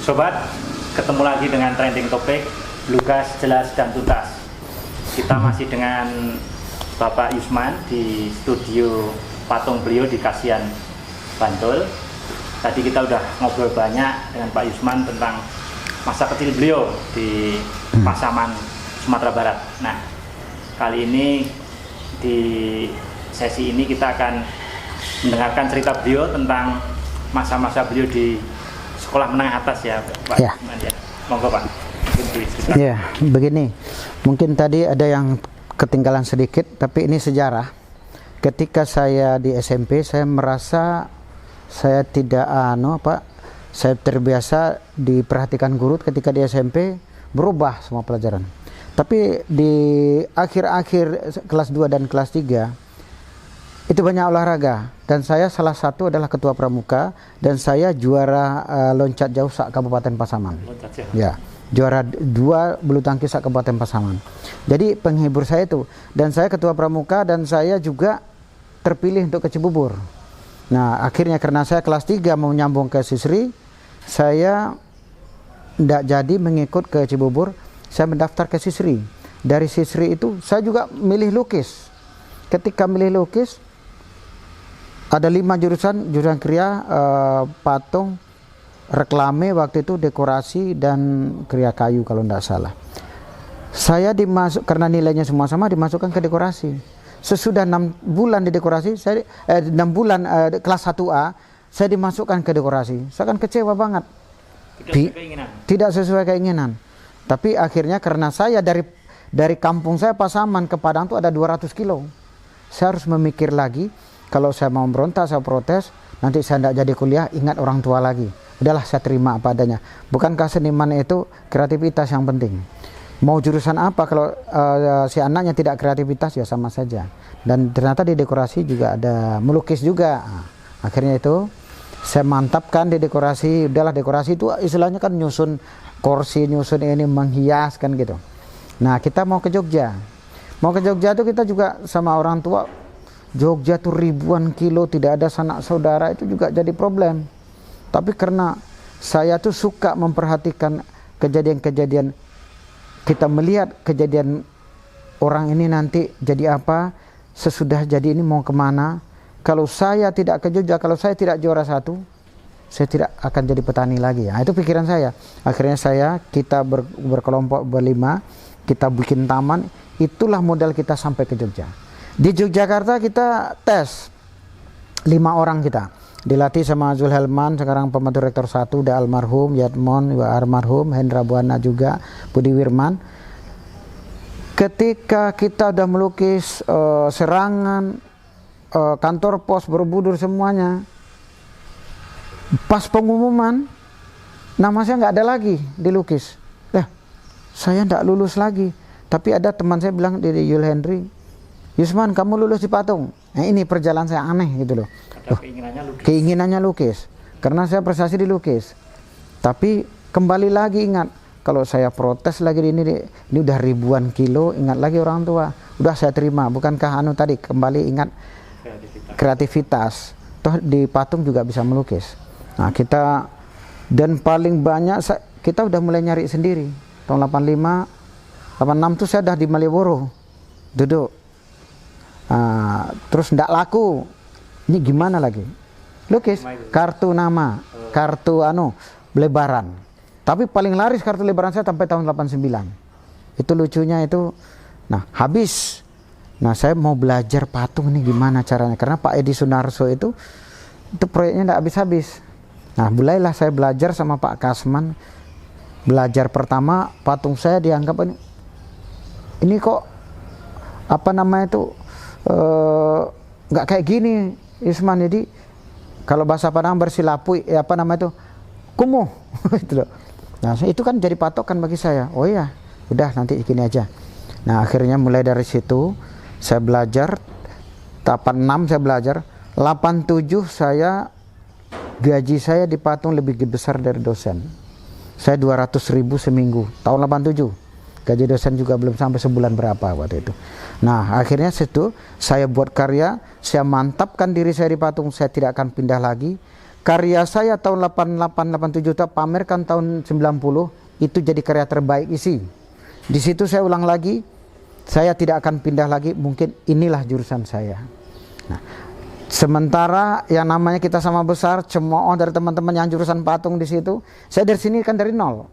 Sobat, ketemu lagi dengan trending topik lugas, jelas, dan tuntas. Kita masih dengan Bapak Yusman di studio patung beliau di Kasihan, Bantul. Tadi kita udah ngobrol banyak dengan Pak Yusman tentang masa kecil beliau di Pasaman, Sumatera Barat. Nah, kali ini di sesi ini kita akan mendengarkan cerita beliau tentang masa-masa beliau di sekolah menengah atas ya, Pak. Ya. Monggo Pak. Ya, begini. Mungkin tadi ada yang ketinggalan sedikit, tapi ini sejarah. Ketika saya di SMP, saya merasa saya tidak saya terbiasa diperhatikan guru. Ketika di SMP berubah semua pelajaran. Tapi di akhir-akhir kelas 2 dan kelas 3 itu banyak olahraga, dan saya salah satu adalah ketua pramuka, dan saya juara loncat jauh Kabupaten Pasaman. Ya, juara 2 bulu tangkis Kabupaten Pasaman. Jadi penghibur saya itu, dan saya ketua pramuka, dan saya juga terpilih untuk ke Cibubur. Nah, akhirnya karena saya kelas 3 mau nyambung ke Sisri, saya tidak jadi mengikut ke Cibubur. Saya mendaftar ke Sisri. Dari Sisri itu saya juga milih lukis. Ketika milih lukis, ada 5 jurusan kriya, patung, reklame waktu itu, dekorasi, dan kriya kayu kalau tidak salah. Saya karena nilainya semua sama, dimasukkan ke dekorasi. Sesudah 6 bulan di dekorasi, 6 bulan kelas 1A, saya dimasukkan ke dekorasi. Saya kan kecewa banget. Tidak sesuai keinginan. Tapi akhirnya karena saya dari kampung saya Pasaman ke Padang itu ada 200 kilo. Saya harus memikir lagi. Kalau saya mau berontak, saya protes, nanti saya tidak jadi kuliah, ingat orang tua lagi. Udahlah, saya terima apa adanya. Bukankah seniman itu kreativitas yang penting? Mau jurusan apa, kalau si anaknya tidak kreativitas ya sama saja. Dan ternyata di dekorasi juga ada melukis juga. Nah, akhirnya itu saya mantapkan di dekorasi. Udahlah, dekorasi itu istilahnya kan nyusun kursi, nyusun ini, menghias kan gitu. Nah, kita mau ke Jogja. Mau ke Jogja itu kita juga sama orang tua. Jogja tuh ribuan kilo, tidak ada sanak saudara, itu juga jadi problem. Tapi karena saya tuh suka memperhatikan kejadian-kejadian, kita melihat kejadian orang ini nanti jadi apa, sesudah jadi ini mau kemana. Kalau saya tidak ke Jogja, kalau saya tidak juara 1, saya tidak akan jadi petani lagi. Nah, itu pikiran saya. Akhirnya kita berkelompok berlima, kita bikin taman, itulah modal kita sampai ke Jogja. Di Yogyakarta kita tes 5 orang, kita dilatih sama Zulhelman, sekarang pembantu rektor 1, udah almarhum, Yatmon juga almarhum, Hendra Buana juga, Budi Wirman. Ketika kita udah melukis serangan, kantor pos, Borobudur semuanya, pas pengumuman nama saya nggak ada lagi dilukis. Saya nggak lulus lagi. Tapi ada teman saya bilang, dari Yul Henry, Yusman, kamu lulus di patung. Nah, ini perjalanan saya aneh gitu loh. Keinginannya lukis. Karena saya prestasi di lukis. Tapi kembali lagi ingat, kalau saya protes lagi ini udah ribuan kilo, ingat lagi orang tua. Udah saya terima, bukankah tadi kembali ingat kreativitas. Toh di patung juga bisa melukis. Nah, kita, dan paling banyak kita udah mulai nyari sendiri. Tahun 85, 86 tuh saya udah di Malioboro. Duduk. Terus ndak laku, ini gimana lagi? Lukis kartu nama, kartu lebaran. Tapi paling laris kartu lebaran saya sampai tahun 89. Itu lucunya itu. Nah, habis. Nah, saya mau belajar patung ini gimana caranya, karena Pak Edi Sunarso itu proyeknya ndak habis-habis. Nah, mulailah saya belajar sama Pak Kasman. Belajar pertama, patung saya dianggap ini kok nggak kayak gini, Isman. Jadi kalau bahasa Padang bersilapui, kumuh. Gitu loh. Nah, itu kan jadi patokan bagi saya. Oh iya, udah nanti gini aja. Nah, akhirnya mulai dari situ saya belajar. 86 saya belajar, 87 saya gaji saya di patung lebih besar dari dosen. Saya 200.000 seminggu tahun 87. Gaji dosen juga belum sampai sebulan berapa waktu itu. Nah, akhirnya situ saya buat karya, saya mantapkan diri saya di patung, saya tidak akan pindah lagi. karya saya tahun 88 87 tak pamerkan tahun 90 itu jadi karya terbaik isi. Di situ saya ulang lagi, saya tidak akan pindah lagi, mungkin inilah jurusan saya. Nah, sementara yang namanya kita sama besar, cemooh dari teman-teman yang jurusan patung di situ, saya dari sini kan dari nol.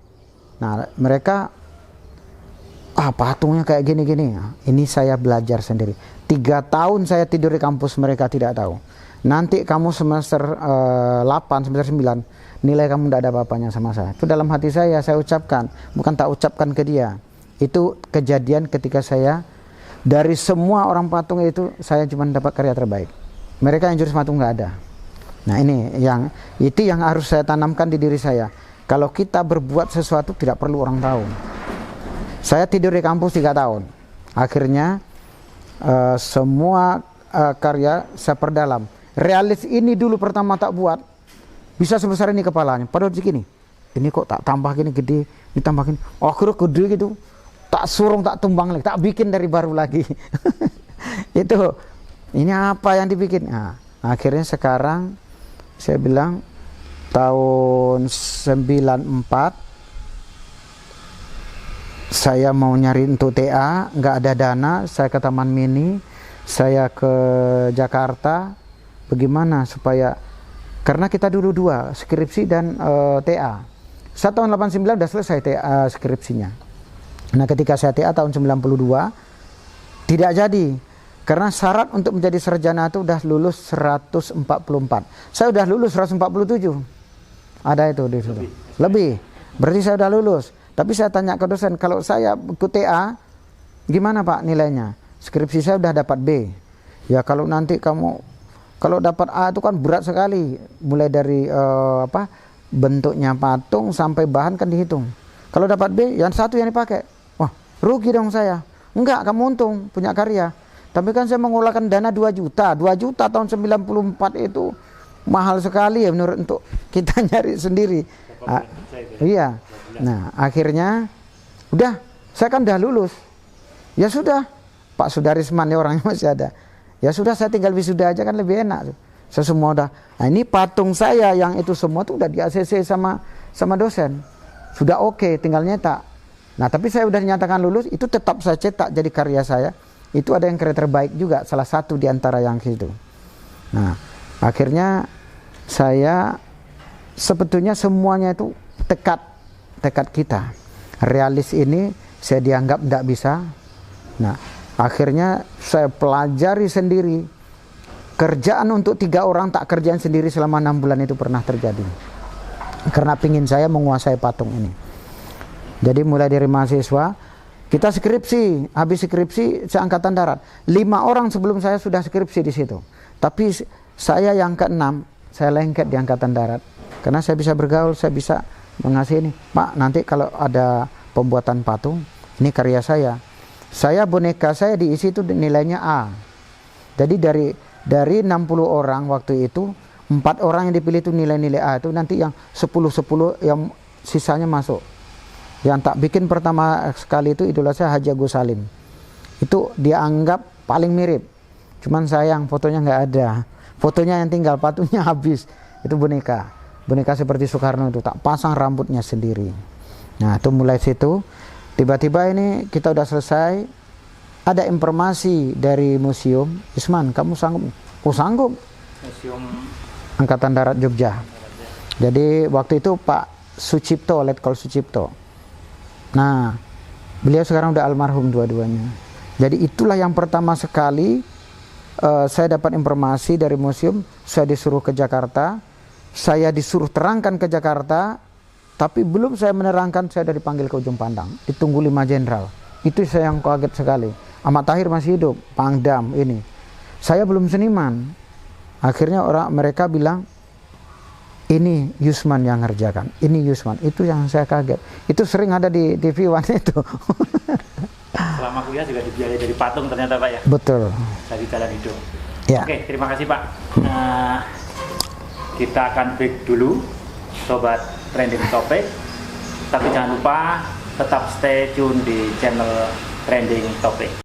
Nah, mereka patungnya kayak gini-gini. Nah, ini saya belajar sendiri. 3 tahun saya tidur di kampus, mereka tidak tahu. Nanti kamu semester 8, semester 9, nilai kamu tidak ada apa-apanya sama saya. Itu dalam hati saya ucapkan, bukan tak ucapkan ke dia. Itu kejadian ketika saya, dari semua orang patung itu, saya cuma dapat karya terbaik. Mereka yang jurus patung nggak ada. Nah ini yang harus saya tanamkan di diri saya. Kalau kita berbuat sesuatu tidak perlu orang tahu. Saya tidur di kampus 3 tahun. Akhirnya semua karya saya perdalam. Realis ini dulu pertama tak buat, bisa sebesar ini kepalanya. Padahal segini. Ini kok tak tambah gini gede, ditambah gini. Akhirnya gede gitu. Tak surung, tak tumbang lagi, tak bikin dari baru lagi. Itu. Ini apa yang dibikin? Nah, akhirnya sekarang saya bilang tahun 94 saya mau nyari untuk TA, nggak ada dana, saya ke Taman Mini, saya ke Jakarta. Bagaimana supaya, karena kita dulu 2, skripsi dan TA. Saya tahun 89 udah selesai TA skripsinya. Nah ketika saya TA tahun 92 tidak jadi, karena syarat untuk menjadi sarjana itu udah lulus 144. Saya udah lulus 147. Ada itu di situ. Lebih. Berarti saya udah lulus. Tapi saya tanya ke dosen, kalau saya ikut TA, gimana Pak nilainya? Skripsi saya udah dapat B. Ya kalau nanti kamu, kalau dapat A itu kan berat sekali. Mulai dari bentuknya patung sampai bahan kan dihitung. Kalau dapat B, yang satu yang dipakai. Wah, rugi dong saya. Enggak, kamu untung, punya karya. Tapi kan saya mengeluarkan dana 2 juta. 2 juta tahun 94 itu mahal sekali ya menurut untuk kita nyari sendiri. Iya. Nah akhirnya udah, saya kan udah lulus. Ya sudah, Pak Sudarisman ya orangnya masih ada. Ya sudah, saya tinggal wisuda aja kan lebih enak. Saya semua udah. Nah ini patung saya yang itu semua tuh udah di ACC sama dosen. Sudah oke, tinggal nyetak. Nah tapi saya udah dinyatakan lulus, itu tetap saya cetak jadi karya saya. Itu ada yang karya terbaik juga, salah satu di antara yang itu. Nah akhirnya saya sebetulnya semuanya itu tekad kita. Realis ini saya dianggap tidak bisa. Nah akhirnya saya pelajari sendiri. Kerjaan untuk 3 orang tak kerjaan sendiri selama 6 bulan itu pernah terjadi. Karena pingin saya menguasai patung ini. Jadi mulai dari mahasiswa, kita skripsi, habis skripsi saya angkatan darat. 5 orang sebelum saya sudah skripsi di situ. Tapi saya yang ke-6, saya lengket di angkatan darat. Karena saya bisa bergaul, saya bisa mengasih ini. Pak, nanti kalau ada pembuatan patung, ini karya saya. Boneka saya diisi itu nilainya A. Jadi dari 60 orang waktu itu, 4 orang yang dipilih itu nilai-nilai A itu, nanti yang 10-10 yang sisanya masuk. Yang tak bikin pertama sekali itu idola saya Haji Agus Salim. Itu dianggap paling mirip. Cuman sayang fotonya nggak ada. Fotonya yang tinggal, patungnya habis. Itu boneka seperti Soekarno itu, tak pasang rambutnya sendiri. Nah itu mulai situ, tiba-tiba ini kita udah selesai. Ada informasi dari museum, Isman kamu sanggup? Oh sanggup. Museum Angkatan Darat Jogja. Jadi waktu itu Pak Sucipto, Letkol Sucipto. Nah beliau sekarang udah almarhum dua-duanya. Jadi itulah yang pertama sekali saya dapat informasi dari museum. Saya disuruh ke Jakarta. Saya disuruh terangkan ke Jakarta, tapi belum saya menerangkan, saya sudah dipanggil ke ujung pandang, ditunggu 5 jenderal. Itu saya yang kaget sekali. Ahmad Tahir masih hidup, Pangdam ini. Saya belum seniman. Akhirnya mereka bilang, ini Yusman yang ngerjakan, ini Yusman. Itu yang saya kaget. Itu sering ada di TV One itu. Selama kuliah juga dibiayai dari patung ternyata Pak ya? Betul. Dari jalan hidup. Ya. Oke, terima kasih Pak. Kita akan break dulu, Sobat Trending Topic. Tapi jangan lupa tetap stay tune di channel Trending Topic.